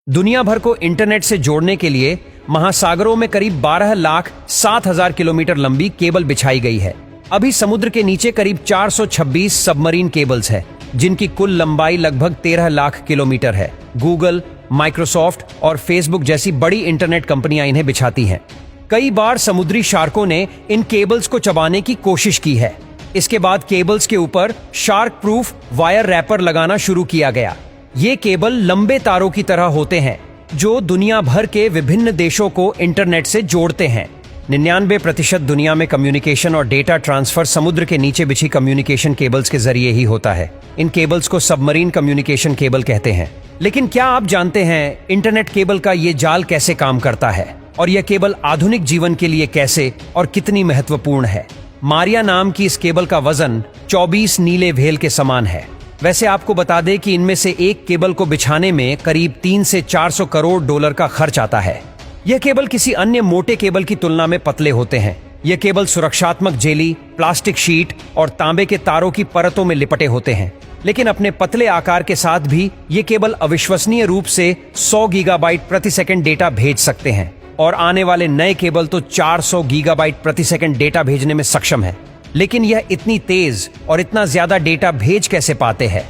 दुनिया भर को इंटरनेट से जोड़ने के लिए महासागरों में करीब 12,07,000 किलोमीटर लंबी केबल बिछाई गई है। अभी समुद्र के नीचे करीब 426 सबमरीन केबल्स है, जिनकी कुल लंबाई लगभग 13 लाख किलोमीटर है। गूगल, माइक्रोसॉफ्ट और फेसबुक जैसी बड़ी इंटरनेट कंपनियां इन्हें बिछाती हैं। कई बार समुद्री शार्कों ने इन केबल्स को चबाने की कोशिश की है। इसके बाद केबल्स के ऊपर शार्क प्रूफ वायर रैपर लगाना शुरू किया गया। ये केबल लंबे तारों की तरह होते हैं जो दुनिया भर के विभिन्न देशों को इंटरनेट से जोड़ते हैं। 99% दुनिया में कम्युनिकेशन और डेटा ट्रांसफर समुद्र के नीचे बिछी कम्युनिकेशन केबल्स के जरिए ही होता है। इन केबल्स को सबमरीन कम्युनिकेशन केबल कहते हैं। लेकिन क्या आप जानते हैं इंटरनेट केबल का ये जाल कैसे काम करता है और यह केबल आधुनिक जीवन के लिए कैसे और कितनी महत्वपूर्ण है? मारिया नाम की इस केबल का वजन 24 नीले व्हेल के समान है। वैसे आपको बता दें कि इनमें से एक केबल को बिछाने में करीब 3 से 400 करोड़ डॉलर का खर्च आता है। यह केबल किसी अन्य मोटे केबल की तुलना में पतले होते हैं। यह केबल सुरक्षात्मक जेली, प्लास्टिक शीट और तांबे के तारों की परतों में लिपटे होते हैं। लेकिन अपने पतले आकार के साथ भी ये केबल अविश्वसनीय रूप से 100 गीगाबाइट प्रति सेकंड डेटा भेज सकते हैं और आने वाले नए केबल तो 400 गीगाबाइट प्रति सेकंड डेटा भेजने में सक्षम है। लेकिन यह इतनी तेज और इतना ज्यादा डेटा भेज कैसे पाते हैं?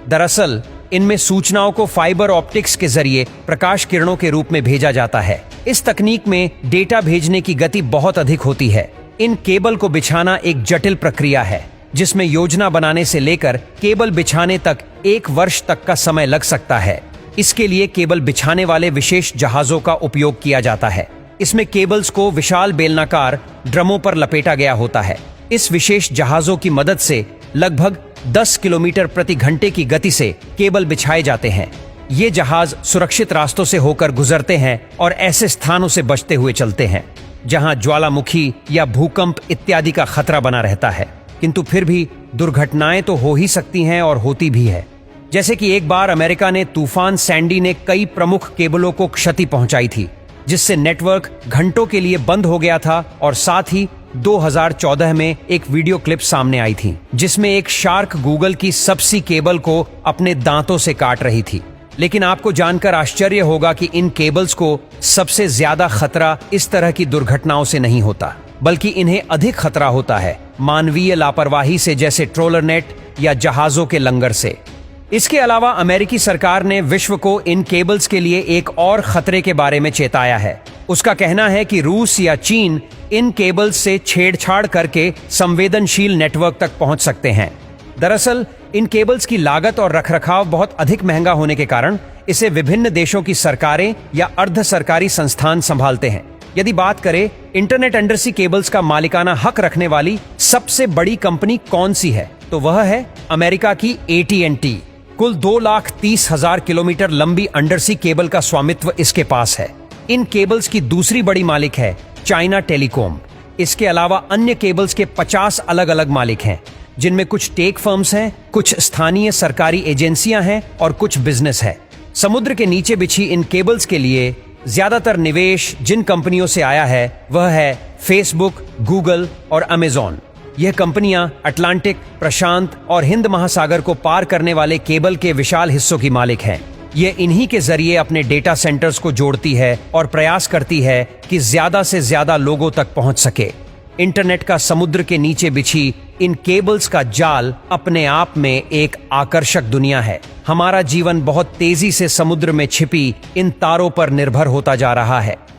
दरअसल इनमें सूचनाओं को फाइबर ऑप्टिक्स के जरिए प्रकाश किरणों के रूप में भेजा जाता है। इस तकनीक में डेटा भेजने की गति बहुत अधिक होती है। इन केबल को बिछाना एक जटिल प्रक्रिया है, जिसमें योजना बनाने से लेकर केबल बिछाने तक 1 वर्ष तक का समय लग सकता है। इसके लिए केबल बिछाने वाले विशेष जहाजों का उपयोग किया जाता है। इसमें केबल्स को विशाल बेलनाकार ड्रमों पर लपेटा गया होता है। इस विशेष जहाजों की मदद से लगभग 10 किलोमीटर प्रति घंटे की गति से केबल बिछाए जाते हैं। ये जहाज सुरक्षित रास्तों से होकर गुजरते हैं और ऐसे स्थानों से बचते हुए चलते हैं जहां ज्वालामुखी या भूकंप इत्यादि का खतरा बना रहता है। किंतु फिर भी दुर्घटनाएं तो हो ही सकती हैं और होती भी है। जैसे कि एक बार अमेरिका ने तूफान सैंडी ने कई प्रमुख केबलों को क्षति पहुंचाई थी, जिससे नेटवर्क घंटों के लिए बंद हो गया था। और साथ ही 2014 में एक वीडियो क्लिप सामने आई थी जिसमें एक शार्क गूगल की सबसी केबल को अपने दांतों से काट रही थी। लेकिन आपको जानकर आश्चर्य होगा कि इन केबल्स को सबसे ज्यादा खतरा इस तरह की दुर्घटनाओं से नहीं होता, बल्कि इन्हें अधिक खतरा होता है मानवीय लापरवाही से, जैसे ट्रोलर नेट या जहाजों के लंगर से। इसके अलावा अमेरिकी सरकार ने विश्व को इन केबल्स के लिए एक और खतरे के बारे में चेताया है। उसका कहना है कि रूस या चीन इन केबल्स से छेड़छाड़ करके संवेदनशील नेटवर्क तक पहुंच सकते हैं। दरअसल इन केबल्स की लागत और रखरखाव बहुत अधिक महंगा होने के कारण इसे विभिन्न देशों की सरकारें या अर्ध सरकारी संस्थान संभालते हैं। यदि बात करें इंटरनेट अंडरसी केबल्स का मालिकाना हक रखने वाली सबसे बड़ी कंपनी कौन सी है, तो वह है अमेरिका की AT&T। कुल 2,30,000 किलोमीटर लंबी अंडरसी केबल का स्वामित्व इसके पास है। इन केबल्स की दूसरी बड़ी मालिक है चाइना टेलीकॉम। इसके अलावा अन्य केबल्स के 50 अलग अलग मालिक हैं, जिनमें कुछ टेक फर्म्स हैं, कुछ स्थानीय सरकारी एजेंसियां हैं और कुछ बिजनेस है। समुद्र के नीचे बिछी इन केबल्स के लिए ज्यादातर निवेश जिन कंपनियों से आया है वह है फेसबुक, गूगल और अमेजॉन। यह कंपनियां अटलांटिक, प्रशांत और हिंद महासागर को पार करने वाले केबल के विशाल हिस्सों की मालिक हैं। यह इन्हीं के जरिए अपने डेटा सेंटर्स को जोड़ती है और प्रयास करती है कि ज्यादा से ज्यादा लोगों तक पहुंच सके। इंटरनेट का समुद्र के नीचे बिछी इन केबल्स का जाल अपने आप में एक आकर्षक दुनिया है। हमारा जीवन बहुत तेजी से समुद्र में छिपी इन तारों पर निर्भर होता जा रहा है।